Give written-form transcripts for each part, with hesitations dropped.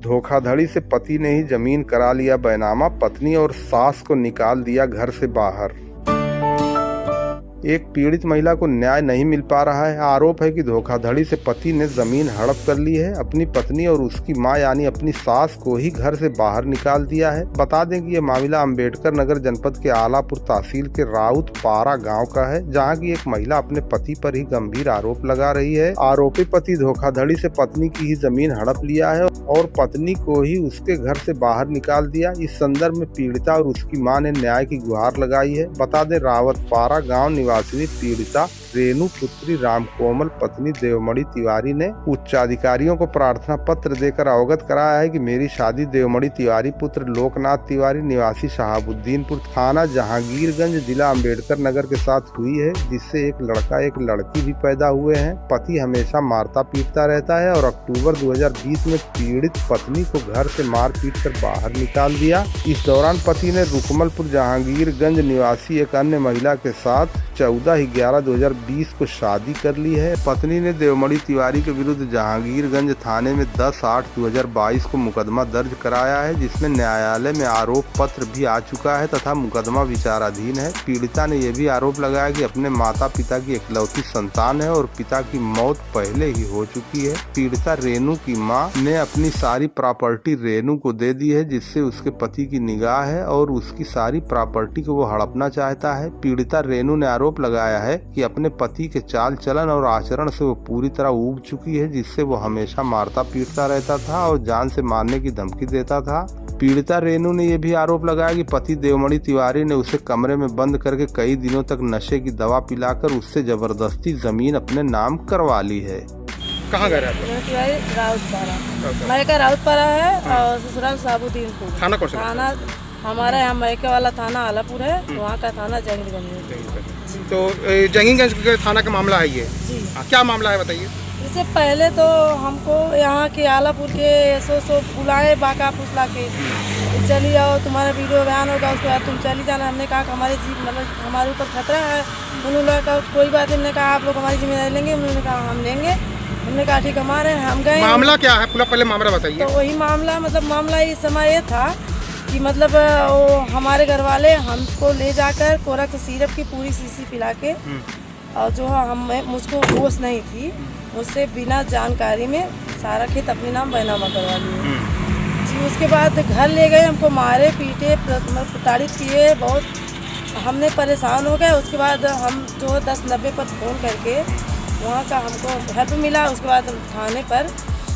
धोखाधड़ी से पति ने ही जमीन करा लिया बैनामा, पत्नी और सास को निकाल दिया घर से बाहर। एक पीड़ित महिला को न्याय नहीं मिल पा रहा है। आरोप है कि धोखाधड़ी से पति ने जमीन हड़प कर ली है। अपनी पत्नी और उसकी मां यानी अपनी सास को ही घर से बाहर निकाल दिया है। बता दें कि यह मामला अम्बेडकर नगर जनपद के आलापुर तहसील के राउतपारा गांव का है, जहां की एक महिला अपने पति पर ही गंभीर आरोप लगा रही है। आरोपी पति धोखाधड़ी से पत्नी की ही जमीन हड़प लिया है और पत्नी को ही उसके घर से बाहर निकाल दिया। इस संदर्भ में पीड़िता और उसकी मां ने न्याय की गुहार लगाई है। बता दें, रावतपारा गांव निवासी पीड़िता रेणु पुत्री रामकोमल पत्नी देवमणि तिवारी ने उच्चाधिकारियों को प्रार्थना पत्र देकर अवगत कराया है कि मेरी शादी देवमणि तिवारी पुत्र लोकनाथ तिवारी निवासी शहाबुद्दीनपुर थाना जहांगीरगंज जिला अम्बेडकर नगर के साथ हुई है, जिससे एक लड़का एक लड़की भी पैदा हुए हैं। पति हमेशा मारता पीटता रहता है और अक्टूबर 2020 में पीड़ित पत्नी को घर से मार पीट कर बाहर निकाल दिया। इस दौरान पति ने रुकमलपुर जहांगीरगंज निवासी एक अन्य महिला के साथ 14/11/2020 को शादी कर ली है। पत्नी ने देवमणि तिवारी के विरुद्ध जहांगीरगंज थाने में 10/8/2022 को मुकदमा दर्ज कराया है, जिसमें न्यायालय में आरोप पत्र भी आ चुका है तथा मुकदमा विचाराधीन है। पीड़िता ने यह भी आरोप लगाया कि अपने माता पिता की इकलौती संतान है और पिता की मौत पहले ही हो चुकी है। पीड़िता रेणु की मां ने अपनी सारी प्रॉपर्टी रेणु को दे दी है, जिससे उसके पति की निगाह है और उसकी सारी प्रॉपर्टी को वो हड़पना चाहता है। पीड़िता रेणु ने आरोप लगाया है कि अपने पति के चाल चलन और आचरण से वो पूरी तरह ऊब चुकी है, जिससे वो हमेशा मारता पीटता रहता था और जान से मारने की धमकी देता था। पीड़िता रेणु ने यह भी आरोप लगाया कि पति देवमणि तिवारी ने उसे कमरे में बंद करके कई दिनों तक नशे की दवा पिलाकर उससे जबरदस्ती जमीन अपने नाम करवा ली है। कहाँ घर है राउतपारा? मैका राउतपारा है और ससुराल शहाबुद्दीनपुर। थाना कौन सा? थाना हमारा यहाँ मैके वाला थाना आलापुर है, वहाँ का थाना जंगीरगंज है। तो जंगीरगंज के थाना का मामला है ये? जी। क्या मामला है बताइए। इससे पहले तो हमको यहाँ के आलापुर के सो बुलाए बाका फुसला के चली जाओ, तुम्हारा वीडियो बयान होगा, उसके बाद तुम चली जाना। हमने कहा कि हमारी मतलब हमारे ऊपर खतरा है। उन्होंने कहा कोई बात नहीं। हमने कहा आप लोग हमारी जिम्मेदारी लेंगे? उन्होंने कहा हम लेंगे। हमने कहा ठीक हमारे, हम गए। मामला क्या है पूरा, पहले मामला बताइए। तो वही मामला मतलब मामला इस समय ये था कि मतलब वो हमारे घर वाले हमको ले जाकर कोरक सिरप की पूरी शीशी पिला के और जो है मुझको होश नहीं थी, मुझसे बिना जानकारी में सारा खेत अपने नाम बैनामा करवा लिए जी। उसके बाद घर ले गए, हमको मारे पीटे प्रताड़ित किए बहुत, हमने परेशान हो गए। उसके बाद हम जो 1090 पर फ़ोन करके वहाँ का हमको हेल्प मिला। उसके बाद थाने पर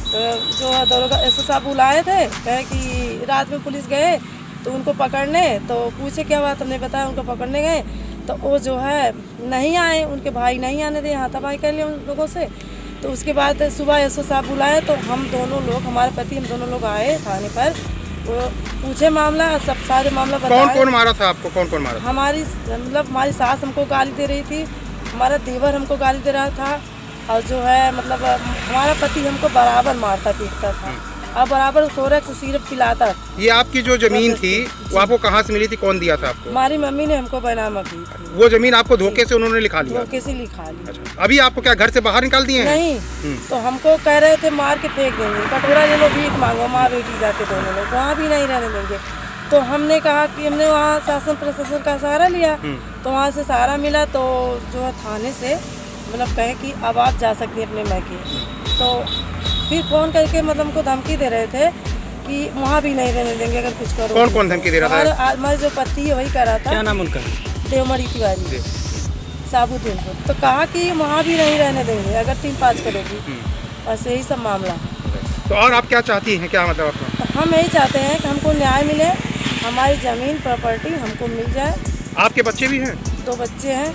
जो दरोगा एसओ साहब बुलाए थे, कहे कि रात में पुलिस गए तो उनको पकड़ने, तो पूछे क्या बात, हमने बताया उनको पकड़ने गए तो वो जो है नहीं आए, उनके भाई नहीं आने दे, हाथापाई कर लिया उन लोगों से। तो उसके बाद सुबह एसओ साहब बुलाए तो हम दोनों लोग, हमारे पति हम दोनों लोग आए थाने पर, वो पूछे मामला, सब सारे मामला बताए। कौन कौन मारा था आपको? कौन कौन मारा? हमारी मतलब हमारी सास हमको गाली दे रही थी, हमारा देवर हमको गाली दे रहा था और जो है मतलब हमारा पति हमको बराबर मारता पीटता था और बराबर कोरक सिरप पिलाता। ये आपकी जो जमीन थी वो आपको कहाँ से मिली थी? कौन दिया था आपको? हमारी मम्मी ने हमको बैनामा की थी। वो जमीन आपको धोखे से उन्होंने लिखा लिया? धोखे से लिखा ली। अच्छा। अभी आपको क्या घर से बाहर निकाल दिए हैं? नहीं, तो हमको कह रहे थे मार के फेंक देंगे, कटोरा ले लो भीख मांगो, माँ बेटी जाके दोनों लोग, वहाँ भी नहीं रहने देंगे। तो हमने कहा कि हमने वहाँ शासन प्रशासन का सहारा लिया, तो वहाँ से सहारा मिला तो जो है थाने से मतलब कहे कि अब आप जा सकती हैं अपने मैके। तो फिर फ़ोन करके मतलब हमको धमकी दे रहे थे कि वहाँ भी नहीं रहने देंगे अगर कुछ करो। कौन कौन धमकी दे रहा था? हमारे जो पति है वही कर रहा था। क्या नाम उनका? देवमणि तिवारी शहाबुद्दीनपुर। तो कहा कि वहाँ भी नहीं रहने देंगे अगर 3-5 करोगी, बस यही सब मामला है। तो और आप क्या चाहती हैं, क्या मतलब आपका? तो हम यही चाहते हैं कि हमको न्याय मिले, हमारी ज़मीन प्रॉपर्टी हमको मिल जाए। आपके बच्चे भी हैं? 2 बच्चे हैं,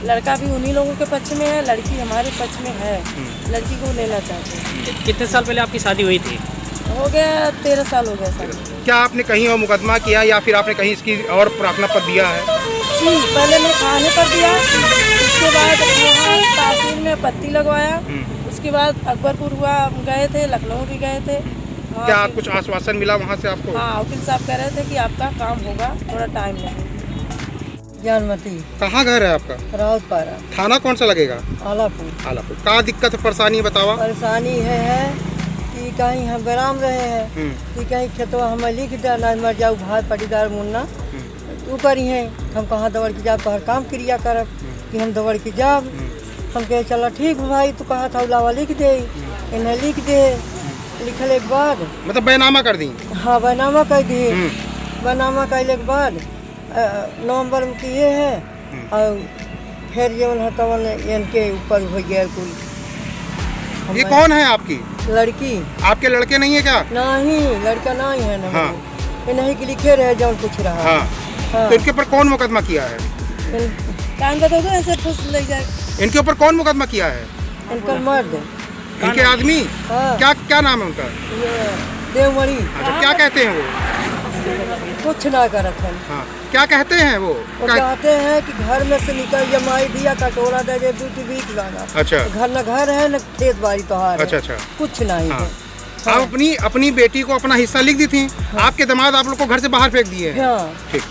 लड़का भी उन्हीं लोगों के पक्ष में है, लड़की हमारे पक्ष में है। लड़की को लेना चाहते हैं। कितने साल पहले आपकी शादी हुई थी? हो गया 13 साल हो गया शादी। क्या आपने कहीं और मुकदमा किया या फिर आपने कहीं इसकी और प्रार्थना पत्र दिया है? जी, पहले मैं थाने पर दिया, उसके बाद वहाँ तहसील में पत्ती लगवाया, उसके बाद अकबरपुर हुआ, गए थे, लखनऊ भी गए थे। क्या कुछ आश्वासन मिला वहाँ से आपको? हाँ, वकील साहब कह रहे थे कि आपका काम होगा, थोड़ा टाइम लगेगा। जानमती। कहाँ घर है आपका? राउतपारा। थाना कौन सा लगेगा? आलापुर। आलापुर। क्या दिक्कत परेशानी बतावा? परेशानी है कि कि कहीं हम गराम रहे हैं कि कहीं खेतवा हमें लिख दे ना मर जाऊ भाई पटीदार मुन्ना तू करी है हम कहाँ दौड़ के जाब तोहर काम क्रिया करब कि हम दौड़ के जाब हम कहे चलो ठीक भाई तू कहा था उलावा लिख दे इन्हें लिख दे लिखले के बाद मतलब बैनामा कर दी। हाँ बैनामा कर दिए बैनामा करने के बाद नवंबर में किए हैं और फिर जवन है तवन इनके ऊपर हो गया कोई। ये कौन है आपकी लड़की? आपके लड़के नहीं है क्या? नहीं लड़का नहीं है ना। हाँ। ये नहीं कि लिखे रहे जवन कुछ रहा। हाँ। हाँ। तो इनके ऊपर कौन मुकदमा किया है? कान बता दो ऐसे ठूस ले जाए। इनके ऊपर कौन मुकदमा किया है? इनका मर्द इनके आदमी? हाँ। क्या नाम है उनका? ये देवमणि। अच्छा, क्या कहते हैं वो? कुछ ना करत है। हाँ। क्या कहते हैं वो? वो कहते हैं कि घर में से निकल जमाई दिया कटोरा दे दे दूध बीच गाना। अच्छा। घर न घर है न खेत बाड़ी तोहार। अच्छा। कुछ नहीं हाँ। है। आप अपनी बेटी को अपना हिस्सा लिख दी थी। आपके दामाद आप लोग को घर से बाहर फेंक दिए हैं। हाँ। ठीक।